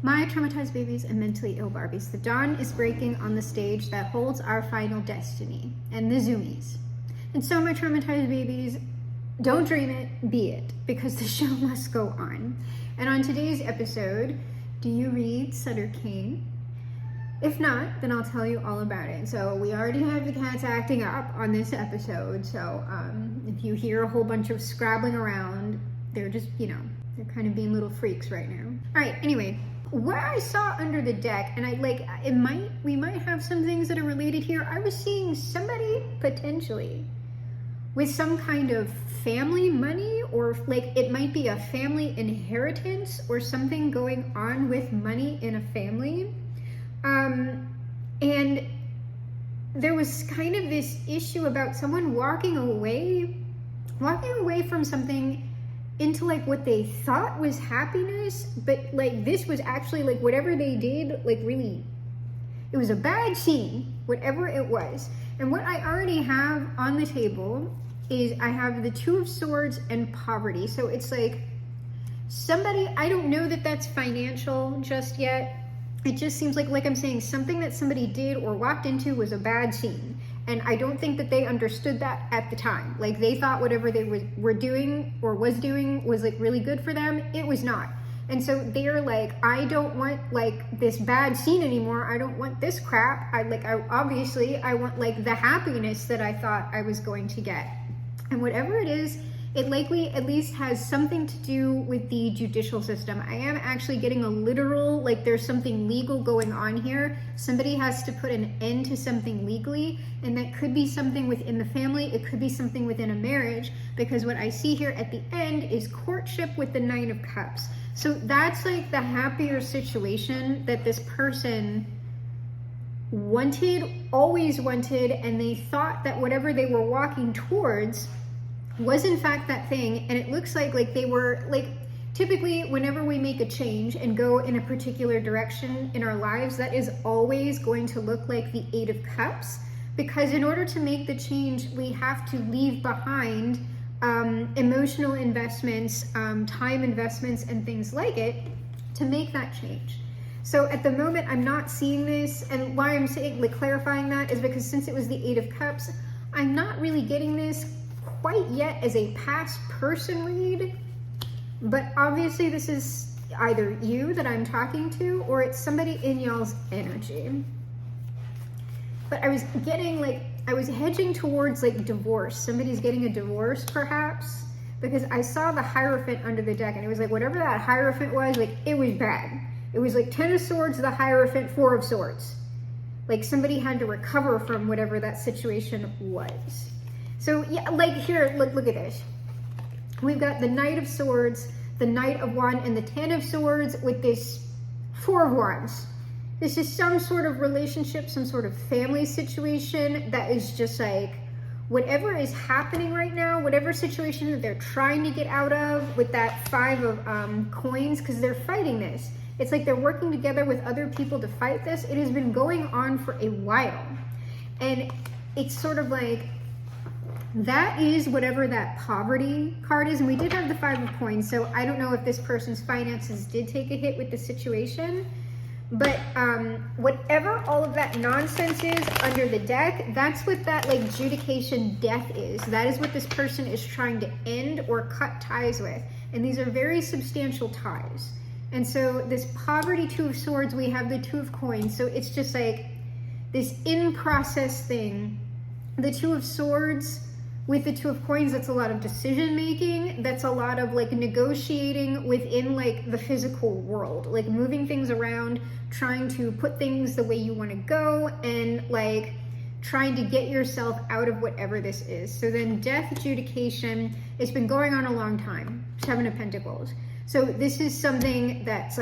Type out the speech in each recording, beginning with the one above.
My traumatized babies and mentally ill Barbies, the dawn is breaking on the stage that holds our final destiny, and the zoomies. And so my traumatized babies, don't dream it, be it, because the show must go on. And on today's episode, do you read Sutter Kane? If not, then I'll tell you all about it. So we already have the cats acting up on this episode, so if you hear a whole bunch of scrabbling around, they're just, they're kind of being little freaks right now. All right, anyway. What I saw under the deck, and we might have some things that are related here. I was seeing somebody potentially with some kind of family money, or it might be a family inheritance or something going on with money in a family. And there was kind of this issue about someone walking away from something into what they thought was happiness, but this was actually whatever they did, really, it was a bad scene, whatever it was. And what I already have on the table is I have the Two of Swords and poverty. So it's somebody, I don't know that that's financial just yet. It just seems like I'm saying, something that somebody did or walked into was a bad scene. And I don't think that they understood that at the time. They thought whatever they were doing or was doing was really good for them. It was not. And so they're I don't want this bad scene anymore. I don't want this crap. I want the happiness that I thought I was going to get. And whatever it is, it likely at least has something to do with the judicial system. I am actually getting a literal, there's something legal going on here. Somebody has to put an end to something legally, and that could be something within the family. It could be something within a marriage, because what I see here at the end is courtship with the Nine of Cups. So that's the happier situation that this person always wanted, and they thought that whatever they were walking towards was in fact that thing. And it looks like they were typically whenever we make a change and go in a particular direction in our lives, that is always going to look like the Eight of Cups, because in order to make the change, we have to leave behind emotional investments, time investments, and things like it to make that change. So at the moment, I'm not seeing this, and why I'm saying clarifying that is because since it was the Eight of Cups, I'm not really getting this quite yet as a past person read, but obviously this is either you that I'm talking to, or it's somebody in y'all's energy. But I was getting I was hedging towards divorce. Somebody's getting a divorce perhaps, because I saw the Hierophant under the deck, and it was whatever that Hierophant was, it was bad. It was Ten of Swords, the Hierophant, Four of Swords. Somebody had to recover from whatever that situation was. So yeah, here, look at this. We've got the Knight of Swords, the Knight of Wands, and the Ten of Swords with this Four of Wands. This is some sort of relationship, some sort of family situation that is just whatever is happening right now, whatever situation that they're trying to get out of with that Five of Coins, because they're fighting this. It's they're working together with other people to fight this. It has been going on for a while. And it's sort of that is whatever that poverty card is. And we did have the Five of Coins, so I don't know if this person's finances did take a hit with the situation. But whatever all of that nonsense is under the deck, that's what that adjudication death is. That is what this person is trying to end or cut ties with. And these are very substantial ties. And so this poverty Two of Swords, we have the Two of Coins. So it's just this in-process thing. The Two of Swords with the Two of Coins, that's a lot of decision making. That's a lot of negotiating within the physical world, moving things around, trying to put things the way you want to go, and trying to get yourself out of whatever this is. So then death adjudication, it's been going on a long time. Seven of Pentacles. So this is something that's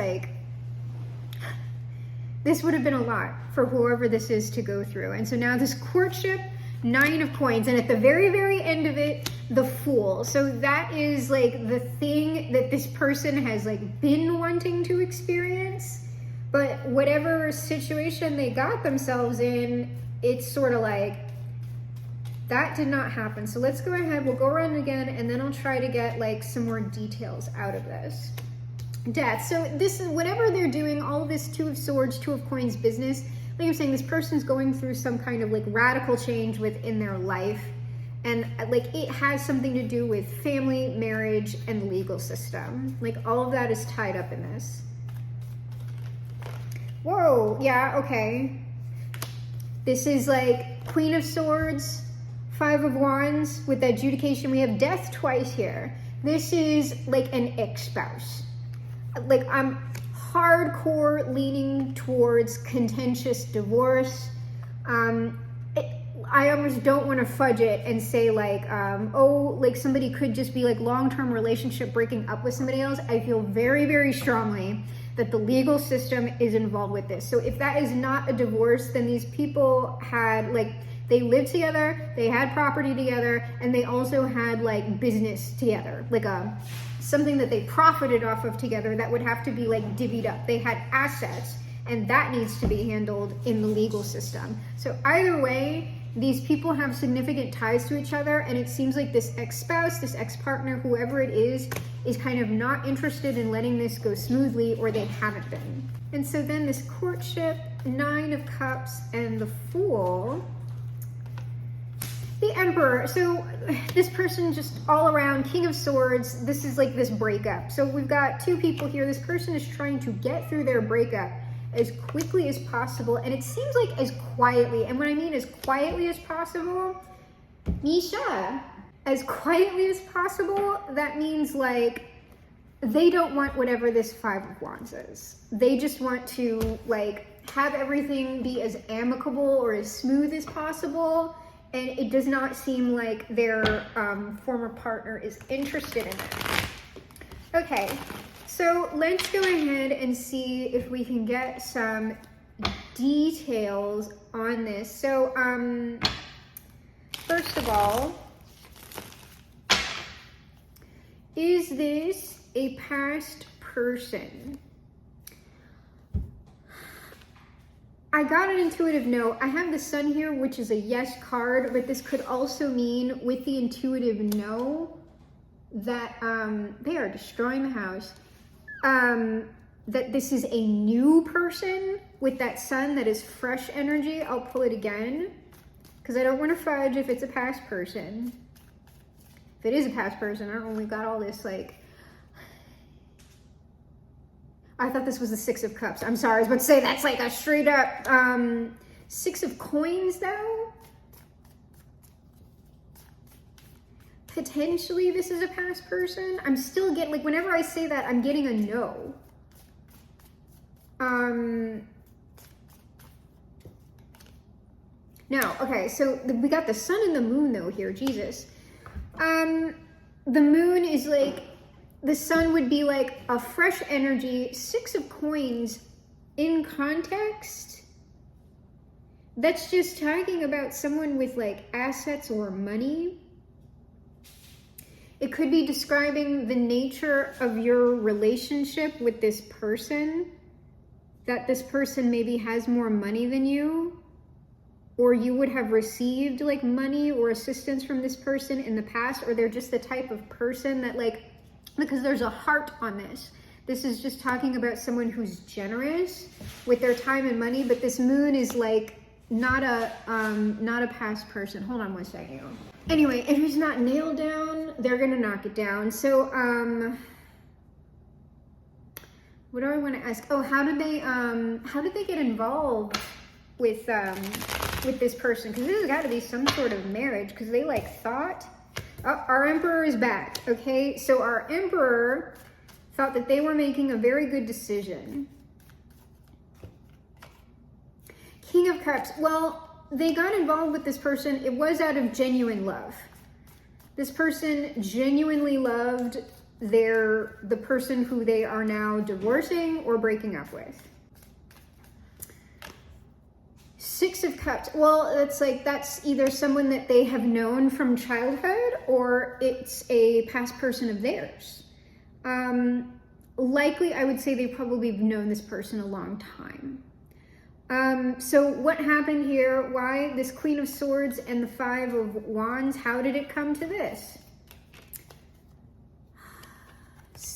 this would have been a lot for whoever this is to go through. And so now this courtship, Nine of Coins, and at the very, very end of it, the Fool. So that is the thing that this person has been wanting to experience, but whatever situation they got themselves in, it's sort of that did not happen. So let's go ahead, we'll go around again, and then I'll try to get some more details out of this. Death. So this is whatever they're doing, all of this Two of Swords, Two of Coins business, like I'm saying, this person's going through some kind of like radical change within their life. And like it has something to do with family, marriage, and the legal system. Like all of that is tied up in this. Whoa, yeah, okay. This is like Queen of Swords, Five of Wands. With the adjudication, we have death twice here. This is like an ex-spouse. Like I'm hardcore leaning towards contentious divorce. I almost don't want to fudge it and say like, oh, like somebody could just be like long-term relationship breaking up with somebody else. I feel very, very strongly that the legal system is involved with this. So if that is not a divorce, then these people had like, they lived together, they had property together, and they also had like business together, like something that they profited off of together that would have to be like divvied up. They had assets, and that needs to be handled in the legal system. So either way, these people have significant ties to each other, and it seems like this ex-spouse, this ex-partner, whoever it is kind of not interested in letting this go smoothly, or they haven't been. And so then this courtship, Nine of Cups, and the Fool. The Emperor. So this person just all around, King of Swords, this is like this breakup. So we've got two people here. This person is trying to get through their breakup as quickly as possible, and it seems like as quietly. And what I mean as quietly as possible, Misha, as quietly as possible, that means like they don't want whatever this Five of Wands is. They just want to like have everything be as amicable or as smooth as possible. And it does not seem like their former partner is interested in it. Okay, so let's go ahead and see if we can get some details on this. So, first of all, is this a past person? I got an intuitive no. I have the Sun here, which is a yes card, but this could also mean with the intuitive no that they are destroying the house. That this is a new person with that Sun that is fresh energy. I'll pull it again because I don't want to fudge if it's a past person. If it is a past person, I don't know, we've got all this like, I thought this was the Six of Cups. I'm sorry, I was about to say that's like a straight up Six of Coins though. Potentially this is a past person. I'm still getting, like whenever I say that, I'm getting a no. Now, okay, so we got the Sun and the Moon though here, Jesus. The Moon is like, the Sun would be like a fresh energy. Six of Coins in context, that's just talking about someone with like assets or money. It could be describing the nature of your relationship with this person, that this person maybe has more money than you, or you would have received like money or assistance from this person in the past, or they're just the type of person that like, because there's a heart on this. This is just talking about someone who's generous with their time and money, but this Moon is like not a past person. Hold on one second. Anyway, if it's not nailed down, they're gonna knock it down. So what do I want to ask? Oh, how did they get involved with this person? Because this has got to be some sort of marriage, because they like thought. Oh, our Emperor is back. Okay, so our Emperor thought that they were making a very good decision. King of Cups. Well, they got involved with this person. It was out of genuine love. This person genuinely loved the person who they are now divorcing or breaking up with. Six of Cups. Well, it's like that's either someone that they have known from childhood, or it's a past person of theirs. Likely, I would say they probably have known this person a long time. So what happened here? Why this Queen of Swords and the Five of Wands? How did it come to this?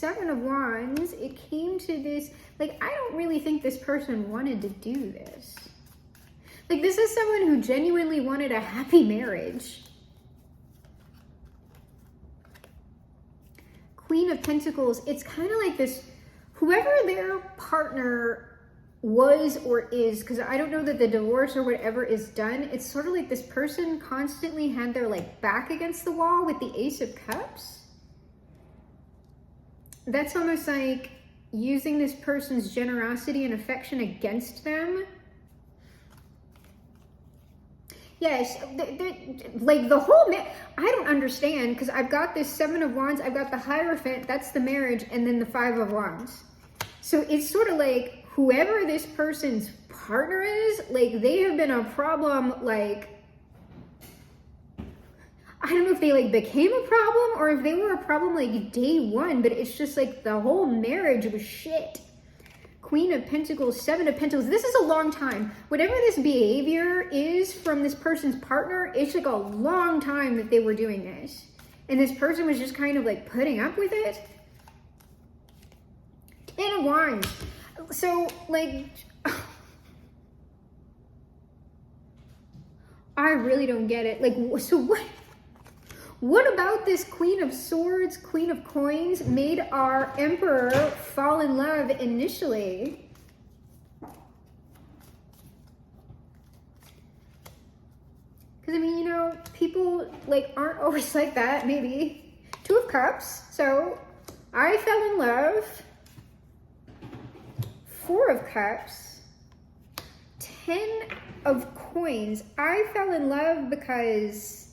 Seven of Wands, it came to this, like, I don't really think this person wanted to do this. Like, this is someone who genuinely wanted a happy marriage. Queen of Pentacles, it's kind of like this, whoever their partner was or is, because I don't know that the divorce or whatever is done, it's sort of like this person constantly had their like back against the wall with the Ace of Cups. That's almost like using this person's generosity and affection against them. Yes, like the whole, I don't understand, because I've got this Seven of Wands, I've got the Hierophant, that's the marriage, and then the Five of Wands. So it's sort of like, whoever this person's partner is, like, they have been a problem, like, I don't know if they, like, became a problem or if they were a problem, like, day one, but it's just, like, the whole marriage was shit. Queen of Pentacles, Seven of Pentacles. This is a long time. Whatever this behavior is from this person's partner, it's, like, a long time that they were doing this. And this person was just kind of, like, putting up with it. Ten of Wands. So, like, I really don't get it. Like, so what about this Queen of Swords, Queen of Coins made our Emperor fall in love initially? Because, I mean, you know, people, like, aren't always like that, maybe. Two of Cups. So, I fell in love. Four of Cups, 10 of Coins. I fell in love because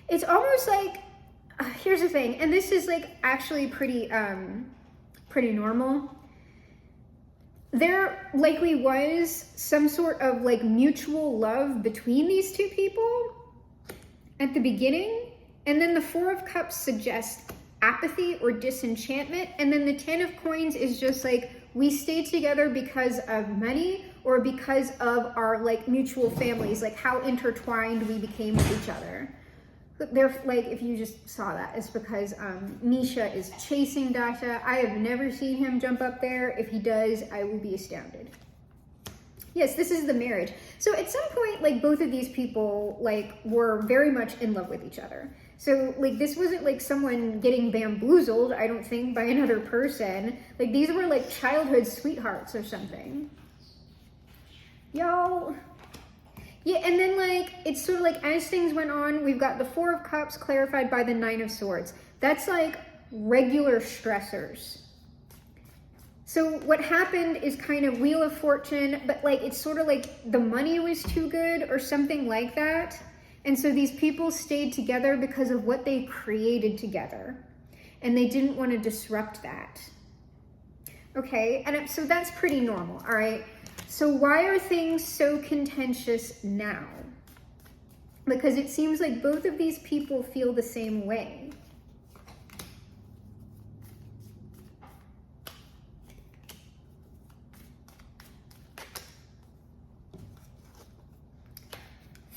it's almost like, here's the thing, and this is like actually pretty normal. There likely was some sort of like mutual love between these two people at the beginning, and then the Four of Cups suggests apathy or disenchantment, and then the Ten of Coins is just like, we stayed together because of money or because of our like mutual families, like how intertwined we became with each other. They're like, if you just saw that, it's because Misha is chasing Dasha. I have never seen him jump up there. If he does, I will be astounded. Yes, this is the marriage. So at some point, like, both of these people like were very much in love with each other. So, like, this wasn't, like, someone getting bamboozled, I don't think, by another person. Like, these were, like, childhood sweethearts or something. Yo. Yeah, and then, like, it's sort of like, as things went on, we've got the Four of Cups clarified by the Nine of Swords. That's, like, regular stressors. So what happened is kind of Wheel of Fortune, but, like, it's sort of like the money was too good or something like that. And so these people stayed together because of what they created together. And they didn't want to disrupt that. Okay, and so that's pretty normal, all right? So why are things so contentious now? Because it seems like both of these people feel the same way.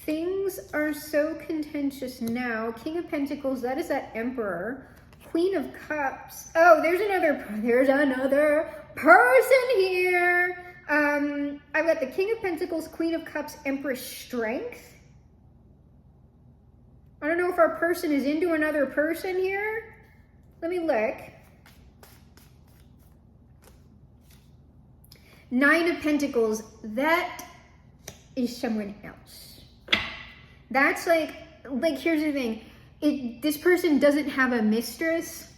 Things are so contentious now. King of Pentacles, that is that Emperor. Queen of Cups. Oh, there's another person here. I've got the King of Pentacles, Queen of Cups, Empress Strength. I don't know if our person is into another person here. Let me look. Nine of Pentacles, that is someone else. That's like here's the thing. This person doesn't have a mistress,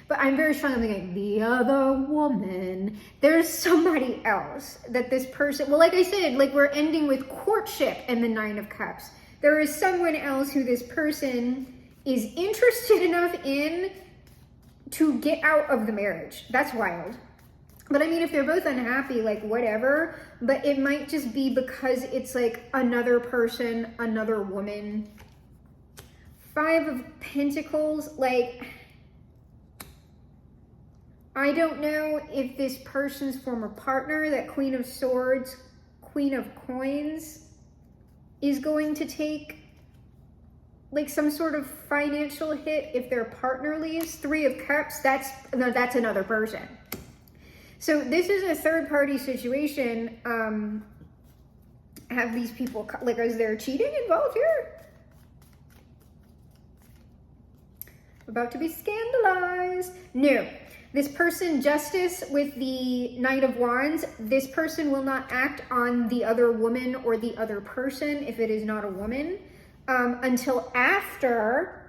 but I'm very strongly thinking the other woman. There's somebody else that this person, well, like I said, like we're ending with courtship and the Nine of Cups. There is someone else who this person is interested enough in to get out of the marriage. That's wild. But I mean, if they're both unhappy, like whatever, but it might just be because it's like another person, another woman. Five of Pentacles, like, I don't know if this person's former partner, that Queen of Swords, Queen of Coins, is going to take like some sort of financial hit if their partner leaves. Three of Cups, that's another person. So this is a third party situation. Have these people, like, is there cheating involved here? About to be scandalized. No. This person, Justice with the Knight of Wands, this person will not act on the other woman or the other person if it is not a woman until after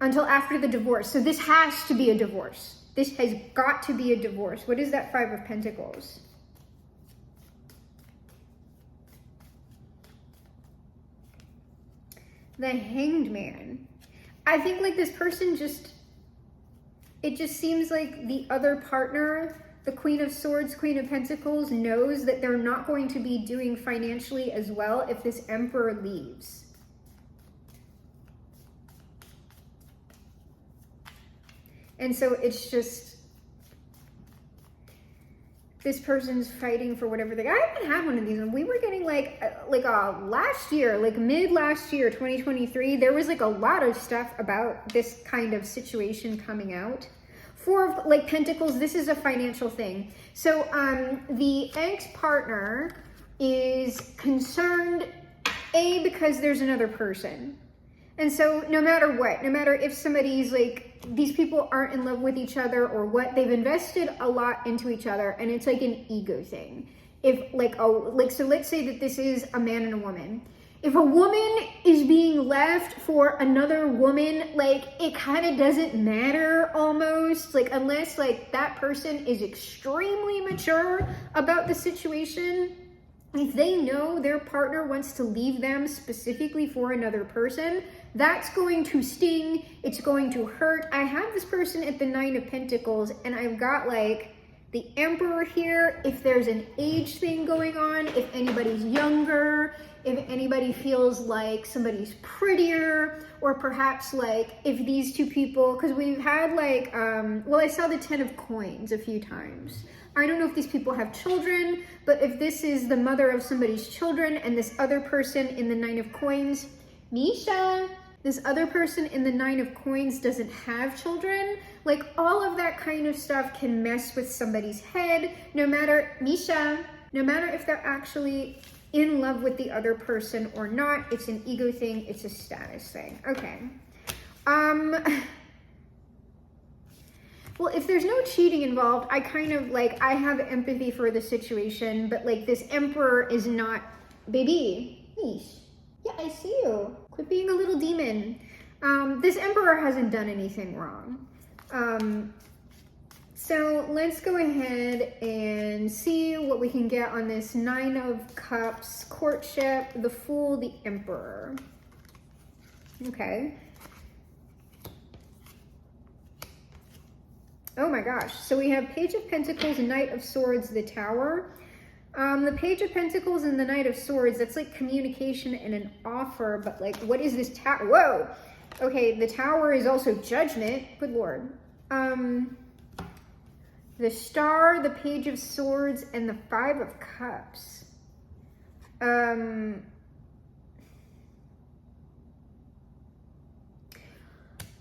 the divorce. So this has to be a divorce. This has got to be a divorce. What is that Five of Pentacles? The Hanged Man. I think like this person it just seems like the other partner, the Queen of Swords, Queen of Pentacles, knows that they're not going to be doing financially as well if this Emperor leaves. And so it's just, this person's fighting for whatever they, I haven't had one of these, and we were getting last year, like mid last year, 2023, there was like a lot of stuff about this kind of situation coming out. Four of like Pentacles, this is a financial thing. So the ex-partner is concerned, because there's another person. And so no matter what, no matter if somebody's like, these people aren't in love with each other or what, they've invested a lot into each other, and it's like an ego thing. If so let's say that this is a man and a woman. If a woman is being left for another woman, like it kind of doesn't matter almost, like unless like that person is extremely mature about the situation. If they know their partner wants to leave them specifically for another person, that's going to sting. It's going to hurt. I have this person at the Nine of Pentacles, and I've got like the Emperor here. If there's an age thing going on, if anybody's younger, if anybody feels like somebody's prettier, or perhaps like if these two people, because we've had like, I saw the 10 of Coins a few times. I don't know if these people have children, but if this is the mother of somebody's children and this other person in the Nine of Coins, Misha, this other person in the Nine of Coins doesn't have children, like all of that kind of stuff can mess with somebody's head, no matter if they're actually in love with the other person or not. It's an ego thing, it's a status thing. Okay. Well, if there's no cheating involved, I kind of like, I have empathy for the situation, but like this Emperor is not, baby, Mish. Yeah, I see you. Quit being a little demon. This Emperor hasn't done anything wrong. So let's go ahead and see what we can get on this Nine of Cups, courtship, the Fool, the Emperor. Okay. Oh my gosh. So we have Page of Pentacles, Knight of Swords, the Tower. The Page of Pentacles and the Knight of Swords, that's like communication and an offer, but like, what is this tower? Whoa! Okay, the Tower is also judgment. Good Lord. The Star, the Page of Swords, and the Five of Cups.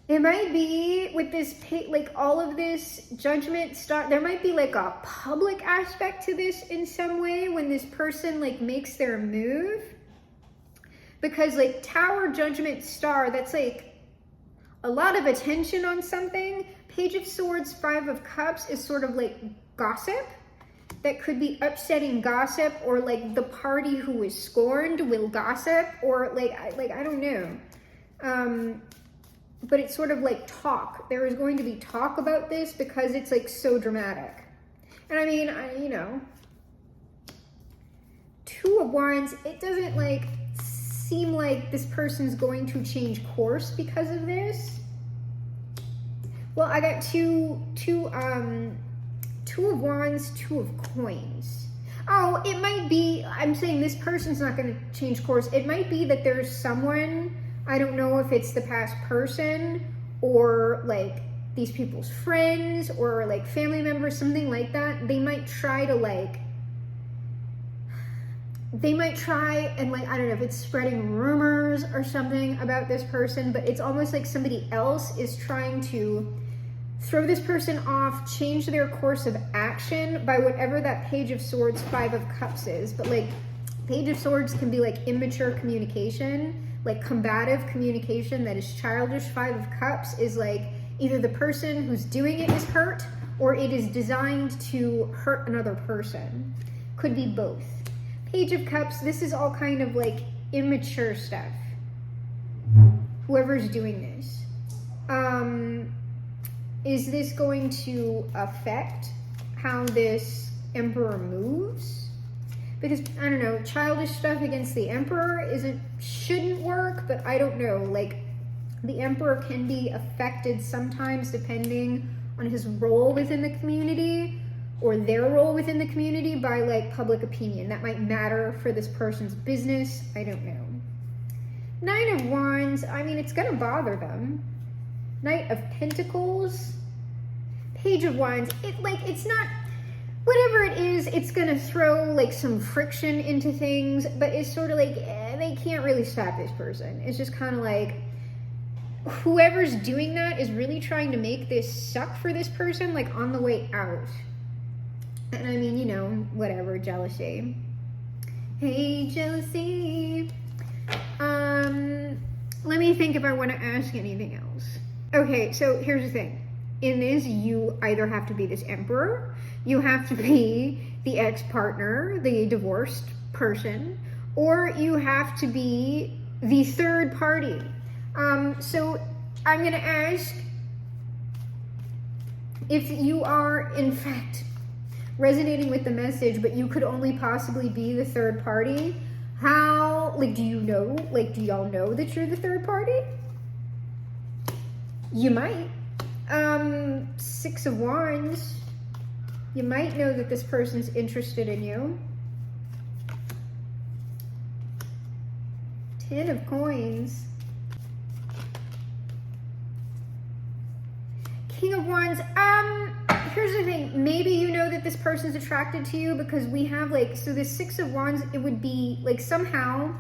It might be with this, like all of this judgment stuff, there might be like a public aspect to this in some way when this person like makes their move. Because like Tower, Judgment, Star, that's like a lot of attention on something. Page of Swords, Five of Cups is sort of like gossip. That could be upsetting gossip, or like the party who is scorned will gossip, or like I don't know. But it's sort of like talk. There is going to be talk about this because it's like so dramatic. And I mean, you know, Two of Wands, it doesn't like seem like this person's going to change course because of this. Well, I got two of Wands, Two of Coins. Oh, it might be, I'm saying this person's not going to change course. It might be that there's someone, I don't know if it's the past person or like these people's friends or like family members, something like that. They might try to like, they might try and like, I don't know if it's spreading rumors or something about this person, but it's almost like somebody else is trying to throw this person off, change their course of action by whatever that Page of Swords, Five of Cups is. But like, Page of Swords can be like immature communication, like combative communication that is childish. Five of Cups is like either the person who's doing it is hurt or it is designed to hurt another person. Could be both. Page of Cups, this is all kind of like immature stuff. Whoever's doing this. Is this going to affect how this Emperor moves? Because, I don't know, childish stuff against the Emperor shouldn't work, but I don't know. Like, the Emperor can be affected sometimes depending on his role within the community or their role within the community by, like, public opinion. That might matter for this person's business. I don't know. Nine of Wands, I mean, it's going to bother them. Knight of Pentacles, Page of Wands, it's not, whatever it is, it's gonna throw like some friction into things, but it's sort of like, they can't really stop this person. It's just kind of like, whoever's doing that is really trying to make this suck for this person, like on the way out. And I mean, you know, whatever, jealousy. Hey, jealousy. Let me think if I want to ask anything else. Okay, so here's the thing. In this, you either have to be this Emperor, you have to be the ex-partner, the divorced person, or you have to be the third party. So I'm going to ask if you are, in fact, resonating with the message, but you could only possibly be the third party. How, like, do you know, like, do y'all know that you're the third party? You might. Six of Wands. You might know that this person's interested in you. Ten of Coins. King of Wands. Here's the thing. Maybe you know that this person's attracted to you because we have like, so this Six of Wands, it would be like somehow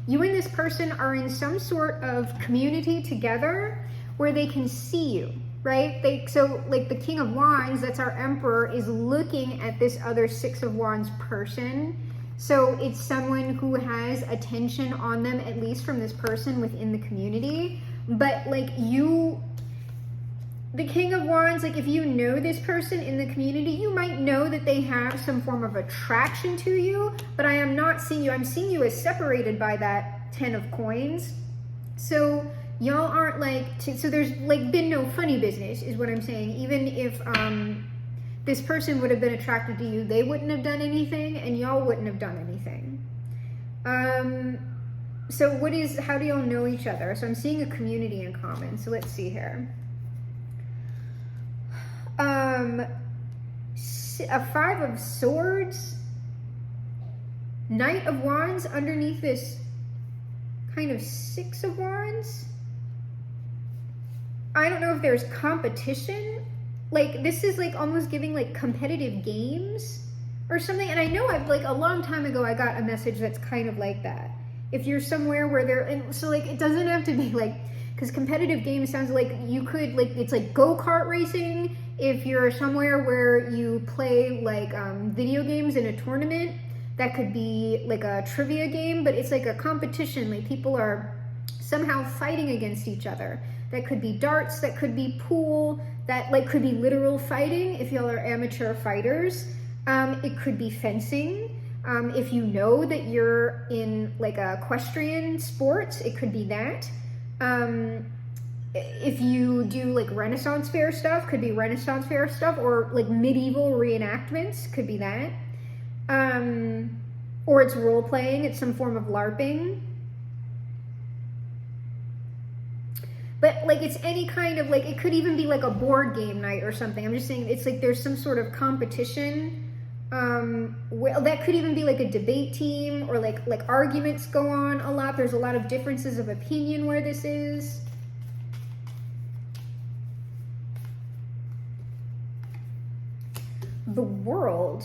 you and this person are in some sort of community together where they can see you, right? So like the King of Wands, that's our Emperor, is looking at this other Six of Wands person. So it's someone who has attention on them, at least from this person within the community. But like you, the King of Wands, like if you know this person in the community, you might know that they have some form of attraction to you, but I am not seeing you. I'm seeing you as separated by that Ten of Coins. So y'all aren't like, so there's like been no funny business is what I'm saying. Even if this person would have been attracted to you, they wouldn't have done anything and y'all wouldn't have done anything. So how do y'all know each other? So I'm seeing a community in common. So let's see here. A Five of Swords, Knight of Wands underneath this kind of Six of Wands. I don't know if there's competition. Like this is like almost giving like competitive games or something. And I know I've like a long time ago I got a message that's kind of like that. If you're somewhere where and so like it doesn't have to be like, because competitive games sounds like you could like, it's like go-kart racing. If you're somewhere where you play like video games in a tournament, that could be like a trivia game, but it's like a competition. Like people are somehow fighting against each other. That could be darts, that could be pool, that like could be literal fighting if y'all are amateur fighters. It could be fencing. If you know that you're in like equestrian sports, it could be that. If you do like Renaissance fair stuff, could be Renaissance fair stuff, or like medieval reenactments, could be that. Or it's role playing, it's some form of LARPing. But like it's any kind of like, it could even be like a board game night or something. I'm just saying it's like there's some sort of competition. Well, that could even be like a debate team, or like arguments go on a lot. There's a lot of differences of opinion where this is. The World.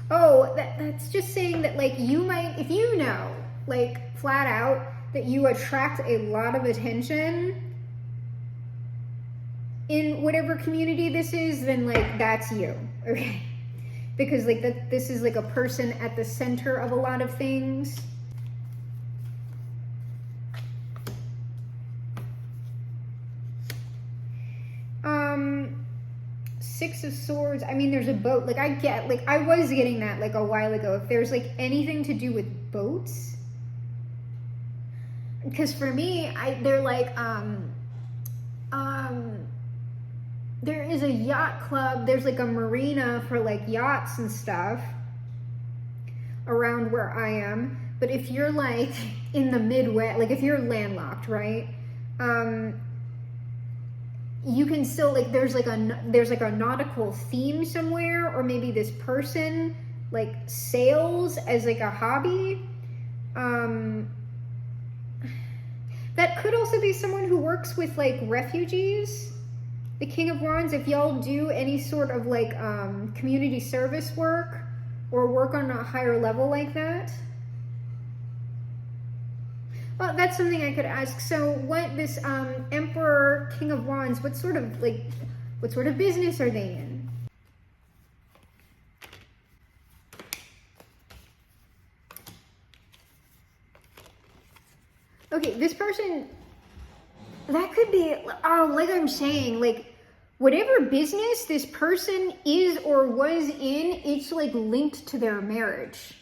Oh, that's just saying that, like, you might, if you know, like, flat out, that you attract a lot of attention in whatever community this is, then, like, that's you, okay? Because, like, this is, like, a person at the center of a lot of things. Six of Swords, I mean, there's a boat. Like, I was getting that, like, a while ago. If there's, like, anything to do with boats. Because for me, they're, like, there is a yacht club. There's, like, a marina for, like, yachts and stuff around where I am. But if you're, like, in the Midwest, like, if you're landlocked, right? You can still, like, there's like a nautical theme somewhere, or maybe this person, like, sails as, like, a hobby. That could also be someone who works with, like, refugees. The King of Wands, if y'all do any sort of, like, community service work or work on a higher level like that. Well, that's something I could ask. So what this Emperor, King of Wands, what sort of business are they in? Okay, this person, that could be, like I'm saying, like, whatever business this person is or was in, it's, like, linked to their marriage.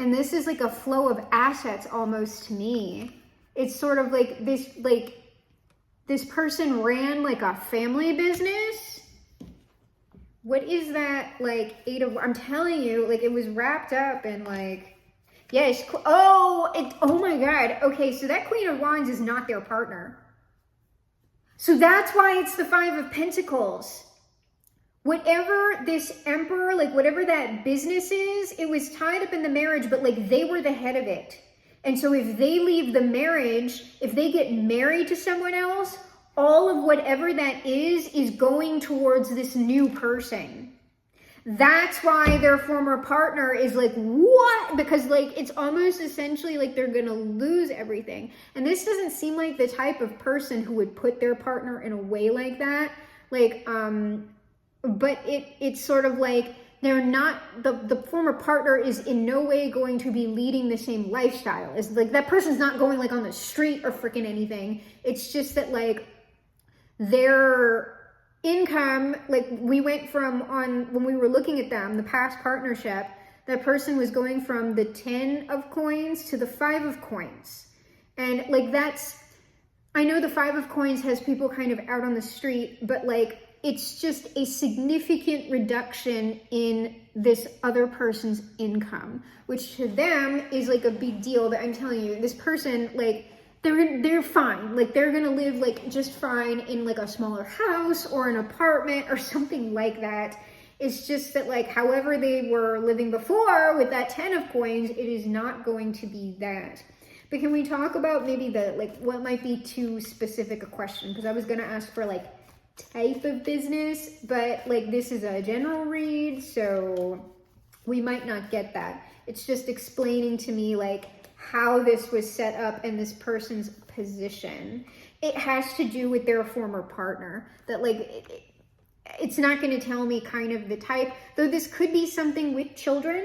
And this is, like, a flow of assets almost to me. It's sort of like this person ran, like, a family business. What is that, like, I'm telling you, like, it was wrapped up in, like, yes. Oh my God. Okay, so that Queen of Wands is not their partner. So that's why it's the Five of Pentacles. Whatever this emperor, like, whatever that business is, it was tied up in the marriage, but, like, they were the head of it. And so if they leave the marriage, if they get married to someone else, all of whatever that is going towards this new person. That's why their former partner is like, what? Because, like, it's almost essentially like they're gonna lose everything. And this doesn't seem like the type of person who would put their partner in a way like that. Like, but it's sort of like they're not, the former partner is in no way going to be leading the same lifestyle. It's like that person's not going, like, on the street or freaking anything. It's just that, like, their income, like, we went from, when we were looking at them, the past partnership, that person was going from the 10 of coins to the 5 of coins. And, like, I know the 5 of coins has people kind of out on the street, but, like, it's just a significant reduction in this other person's income, which to them is, like, a big deal. That I'm telling you, this person, like, they're fine. Like, they're gonna live, like, just fine in, like, a smaller house or an apartment or something like that. It's just that, like, however they were living before with that 10 of coins, it is not going to be that. But can we talk about maybe what might be too specific a question? Because I was gonna ask for, like, type of business, but, like, this is a general read, so we might not get that. It's just explaining to me, like, how this was set up in this person's position. It has to do with their former partner. That, like, it's not going to tell me kind of the type, though this could be something with children,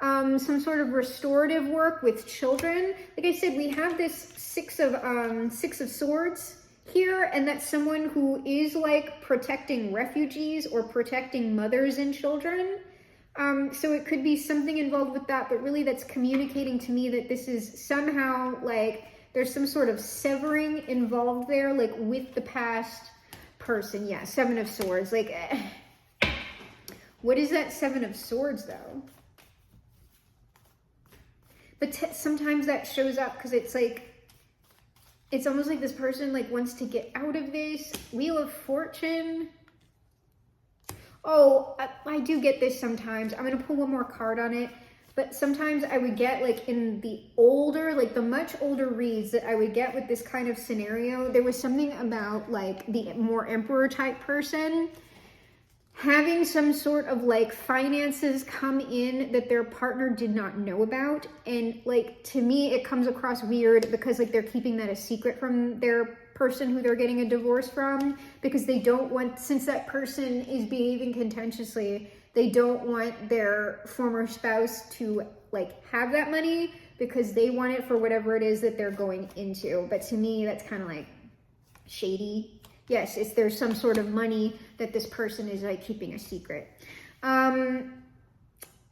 some sort of restorative work with children. Like I said, we have this six of swords here, and that's someone who is, like, protecting refugees or protecting mothers and children. So it could be something involved with that, but really that's communicating to me that this is somehow, like, there's some sort of severing involved there, like, with the past person. Yeah, 7 of Swords. Like, what is that 7 of Swords, though? But sometimes that shows up because it's, like, it's almost like this person, like, wants to get out of this. Wheel of Fortune. Oh, I do get this sometimes. I'm going to pull one more card on it. But sometimes I would get, like, in the older, like, the much older reads that I would get with this kind of scenario, there was something about, like, the more emperor type person having some sort of like finances come in that their partner did not know about. And like, to me, it comes across weird because like they're keeping that a secret from their person who they're getting a divorce from, because they don't want, since that person is behaving contentiously, they don't want their former spouse to like have that money, because they want it for whatever it is that they're going into. But to me, that's kind of like shady. Yes, there's some sort of money that this person is like keeping a secret.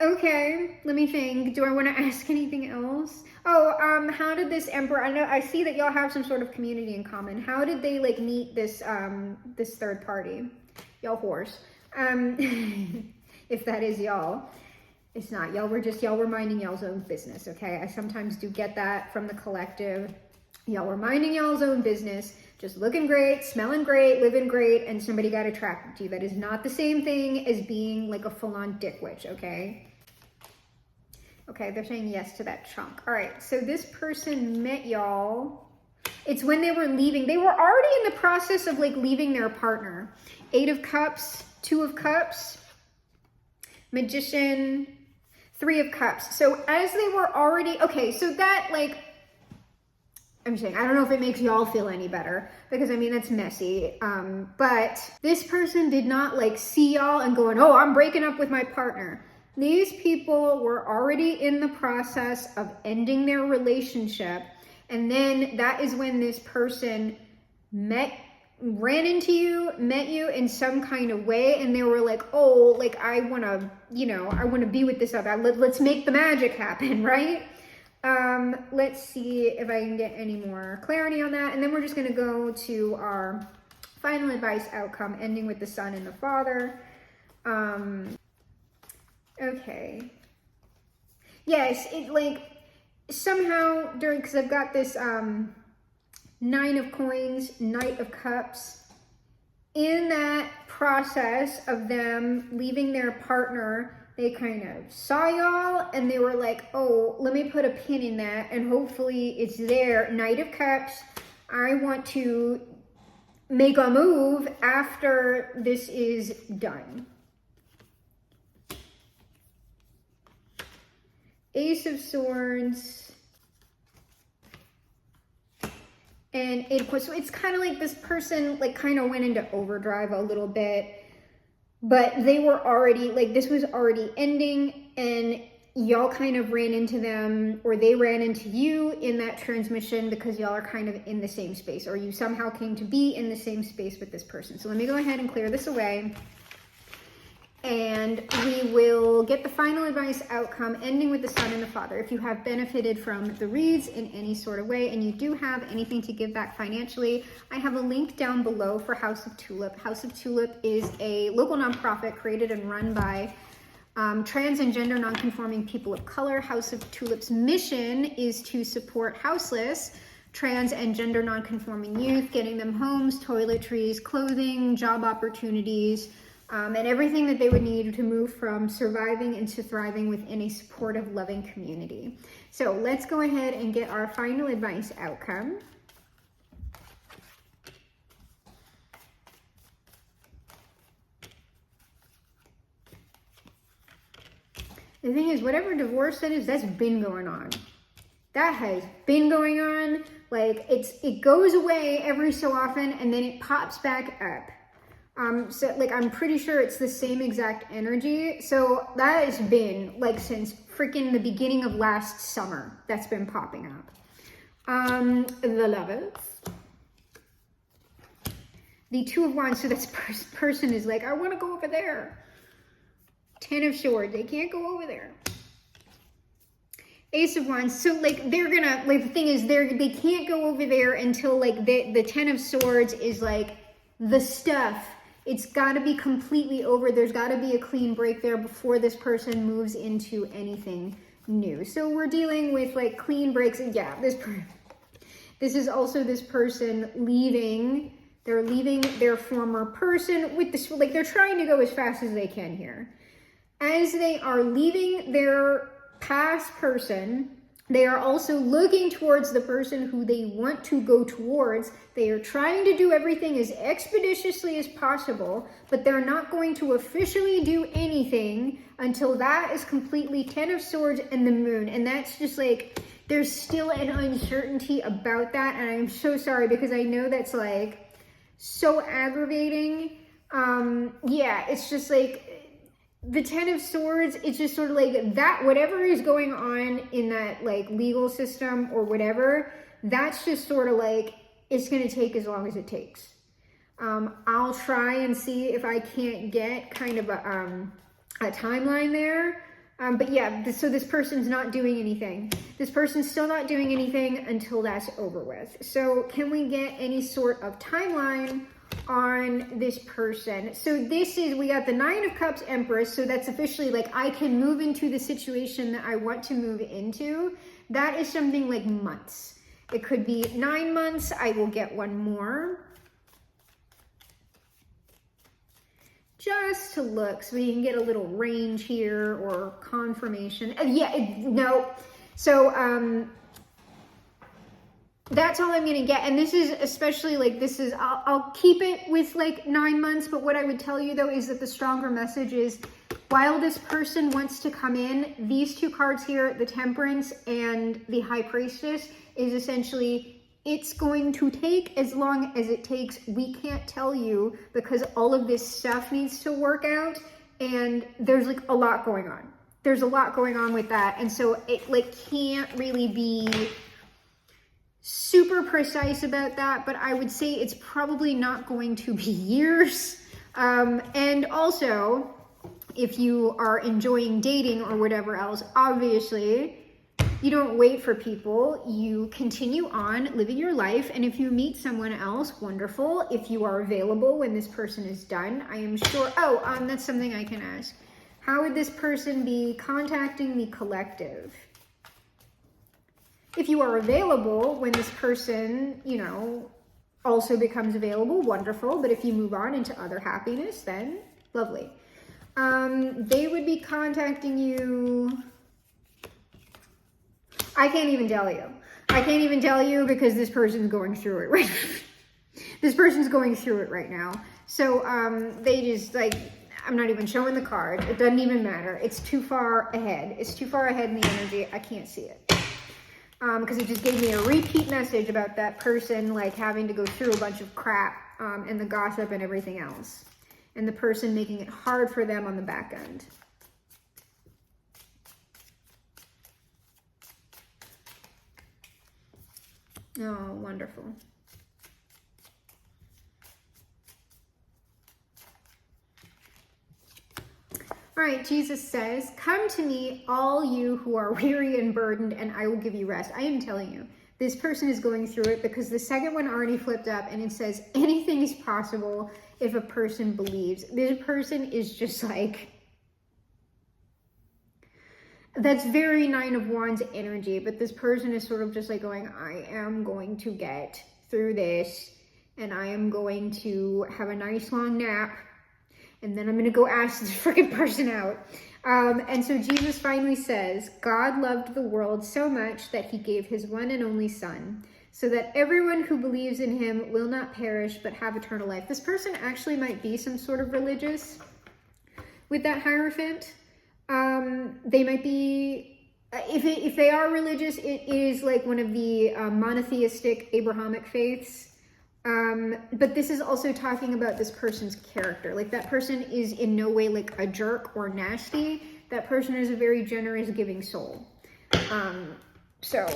Okay, let me think. Do I want to ask anything else? Oh, how did this emperor, I see that y'all have some sort of community in common. How did they like meet this this third party? Y'all whores. If that is y'all. It's not. Y'all were minding y'all's own business, okay? I sometimes do get that from the collective. Y'all were minding y'all's own business, just looking great, smelling great, living great, and somebody got attracted to you. That is not the same thing as being like a full-on dick witch, okay? Okay, they're saying yes to that chunk. All right, so this person met y'all. It's when they were leaving. They were already in the process of like leaving their partner. 8 of Cups, 2 of Cups, Magician, 3 of Cups. So as they were already, okay, so that like, I'm saying, I don't know if it makes y'all feel any better, because I mean, that's messy. But this person did not like see y'all and going, oh, I'm breaking up with my partner. These people were already in the process of ending their relationship. And then that is when this person ran into you, met you in some kind of way. And they were like, oh, like, I want to be with this other, let's make the magic happen, right? Let's see if I can get any more clarity on that. And then we're just going to go to our final advice outcome, ending with the Son and the Father. Okay. Yes, it like somehow during, because I've got this 9 of Coins, Knight of Cups. In that process of them leaving their partner, they kind of saw y'all and they were like, oh, let me put a pin in that and hopefully it's there. Knight of Cups, I want to make a move after this is done. Ace of Swords. And so it's kind of like this person like kind of went into overdrive a little bit, but they were already like, this was already ending and y'all kind of ran into them, or they ran into you in that transmission because y'all are kind of in the same space, or you somehow came to be in the same space with this person. So let me go ahead and clear this away. And we will get the final advice outcome, ending with the Son and the Father. If you have benefited from the reads in any sort of way and you do have anything to give back financially, I have a link down below for House of Tulip. House of Tulip is a local nonprofit created and run by trans and gender nonconforming people of color. House of Tulip's mission is to support houseless trans and gender nonconforming youth, getting them homes, toiletries, clothing, job opportunities, and everything that they would need to move from surviving into thriving within a supportive, loving community. So let's go ahead and get our final advice outcome. The thing is, whatever divorce that is, that's been going on. That has been going on. Like, it goes away every so often and then it pops back up. So like, I'm pretty sure it's the same exact energy. So that has been like since freaking the beginning of last summer, that's been popping up. The Lovers. The 2 of Wands. So this person is like, I want to go over there. 10 of Swords. They can't go over there. Ace of Wands. So like, they're gonna, like, the thing is, they can't go over there until like the 10 of Swords is like the stuff. It's got to be completely over. There's got to be a clean break there before this person moves into anything new. So we're dealing with like clean breaks. And yeah, this is also this person leaving. They're leaving their former person with this, like, they're trying to go as fast as they can here. As they are leaving their past person They are also looking towards the person who they want to go towards. They are trying to do everything as expeditiously as possible, but they're not going to officially do anything until that is completely 10 of Swords and the Moon. And that's just like, there's still an uncertainty about that. And I'm so sorry because I know that's like so aggravating. Yeah, it's just like, the 10 of Swords, it's just sort of like that, whatever is going on in that like legal system or whatever, that's just sort of like, it's going to take as long as it takes. I'll try and see if I can't get kind of a timeline there. But yeah, so this person's not doing anything. This person's still not doing anything until that's over with. So can we get any sort of timeline on this person? So this is, we got the 9 of Cups, Empress. So that's officially like, I can move into the situation that I want to move into. That is something like months. It could be 9 months. I will get one more. Just to look, so we can get a little range here or confirmation. No. So, that's all I'm going to get. And this is especially like, this is, I'll keep it with like 9 months. But what I would tell you though, is that the stronger message is, while this person wants to come in, these two cards here, the Temperance and the High Priestess, is essentially, it's going to take as long as it takes. We can't tell you because all of this stuff needs to work out. And there's like a lot going on. There's a lot going on with that. And so it like can't really be super precise about that, but I would say it's probably not going to be years. And also, if you are enjoying dating or whatever else, obviously, you don't wait for people. You continue on living your life. And if you meet someone else, wonderful. If you are available when this person is done, I am sure. Oh, that's something I can ask. How would this person be contacting the collective? If you are available when this person, you know, also becomes available, wonderful. But if you move on into other happiness, then lovely. They would be contacting you. I can't even tell you. I can't even tell you because this person's going through it right now. This person's going through it right now. So they just like, I'm not even showing the card. It doesn't even matter. It's too far ahead. It's too far ahead in the energy. I can't see it. Because it just gave me a repeat message about that person like having to go through a bunch of crap and the gossip and everything else. And the person making it hard for them on the back end. Oh, wonderful. All right, Jesus says, come to me, all you who are weary and burdened, and I will give you rest. I am telling you, this person is going through it because the second one already flipped up and it says anything is possible if a person believes. This person is just like, that's very 9 of Wands energy, but this person is sort of just like going, I am going to get through this and I am going to have a nice long nap. And then I'm going to go ask this freaking person out. And so Jesus finally says, God loved the world so much that he gave his one and only son, so that everyone who believes in him will not perish, but have eternal life. This person actually might be some sort of religious with that Hierophant. They might be, if they are religious, it is like one of the monotheistic Abrahamic faiths. But this is also talking about this person's character. Like that person is in no way like a jerk or nasty. That person is a very generous, giving soul. So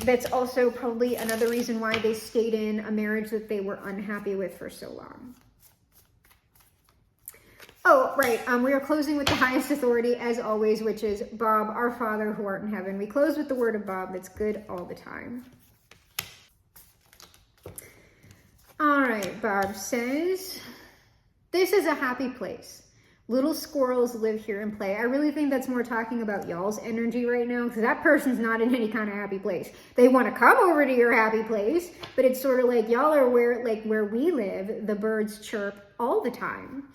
that's also probably another reason why they stayed in a marriage that they were unhappy with for so long. Oh, right. We are closing with the highest authority as always, which is Bob, our Father who art in heaven. We close with the word of Bob. That's good all the time. All right, Bob says, this is a happy place. Little squirrels live here and play. I really think that's more talking about y'all's energy right now, because that person's not in any kind of happy place. They want to come over to your happy place, but it's sort of like y'all are where we live, the birds chirp all the time.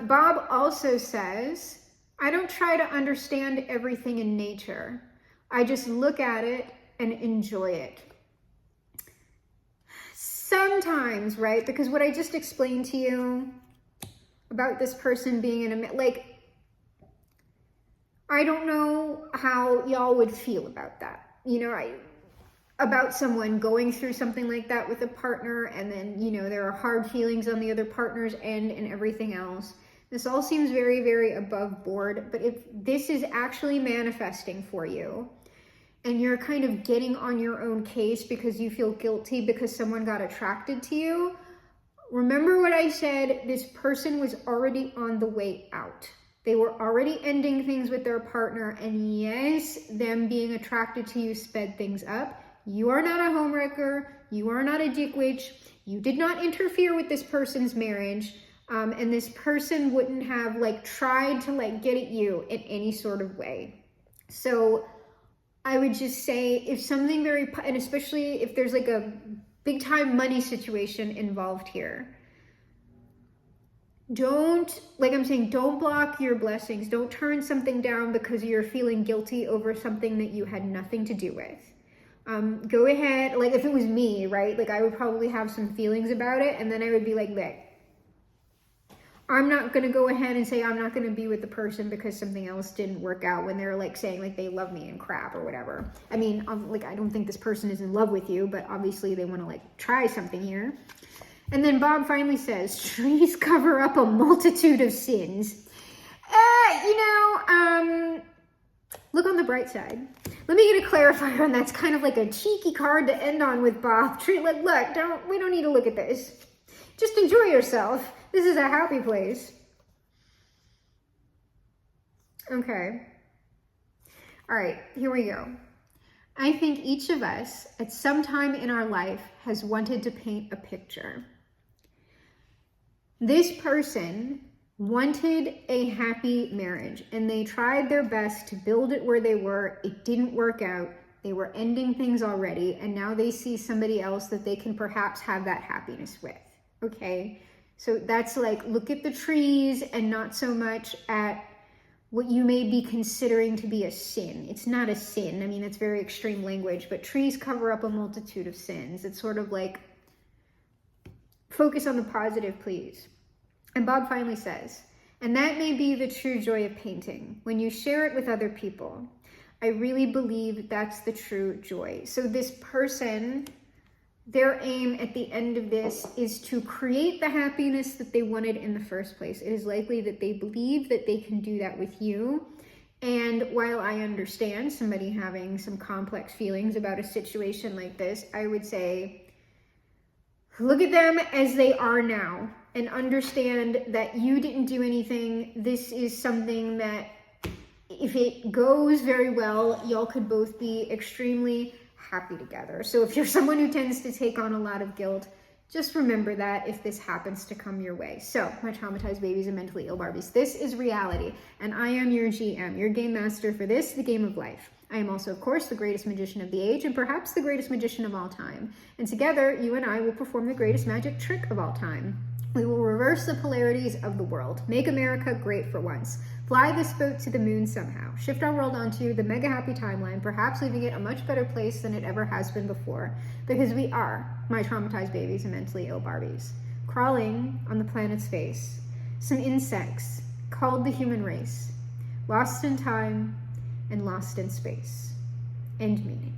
Bob also says, I don't try to understand everything in nature. I just look at it and enjoy it. Sometimes, right? Because what I just explained to you about this person being in a, like, I don't know how y'all would feel about that. You know, about someone going through something like that with a partner, and then, you know, there are hard feelings on the other partner's end and everything else. This all seems very, very above board, but if this is actually manifesting for you, and you're kind of getting on your own case because you feel guilty because someone got attracted to you, remember what I said, this person was already on the way out. They were already ending things with their partner, and yes, them being attracted to you sped things up. You are not a homewrecker. You are not a dick witch. You did not interfere with this person's marriage. And this person wouldn't have like tried to like get at you in any sort of way. So I would just say, if something very, and especially if there's like a big time money situation involved here, don't, like I'm saying, don't block your blessings. Don't turn something down because you're feeling guilty over something that you had nothing to do with. Go ahead, like if it was me, right? Like I would probably have some feelings about it, and then I would be like, look, I'm not going to go ahead and say I'm not going to be with the person because something else didn't work out, when they're like saying like they love me and crap or whatever. I mean, like I don't think this person is in love with you, but obviously they want to like try something here. And then Bob finally says, trees cover up a multitude of sins. Look on the bright side. Let me get a clarifier on that. It's kind of like a cheeky card to end on with Bob. Look, we don't need to look at this. Just enjoy yourself. This is a happy place. Okay. All right, here we go. I think each of us at some time in our life has wanted to paint a picture. This person wanted a happy marriage, and they tried their best to build it where they were. It didn't work out. They were ending things already, and now they see somebody else that they can perhaps have that happiness with. Okay, so that's like, look at the trees and not so much at what you may be considering to be a sin. It's not a sin. I mean, it's very extreme language, but trees cover up a multitude of sins. It's sort of like, focus on the positive, please. And Bob finally says, and that may be the true joy of painting, when you share it with other people. I really believe that's the true joy. So this person, their aim at the end of this is to create the happiness that they wanted in the first place. It is likely that they believe that they can do that with you. And while I understand somebody having some complex feelings about a situation like this, I would say, look at them as they are now and understand that you didn't do anything. This is something that, if it goes very well, y'all could both be extremely happy together. So if you're someone who tends to take on a lot of guilt, just remember that if this happens to come your way. So, my traumatized babies and mentally ill Barbies, this is reality, and I am your GM, your game master for this, the game of life. I am also, of course, the greatest magician of the age, and perhaps the greatest magician of all time. And together, you and I will perform the greatest magic trick of all time. We will reverse the polarities of the world, make America great for once, fly this boat to the moon somehow, shift our world onto the mega happy timeline, perhaps leaving it a much better place than it ever has been before, because we are my traumatized babies and mentally ill Barbies, crawling on the planet's face, some insects called the human race, lost in time and lost in space. End meaning.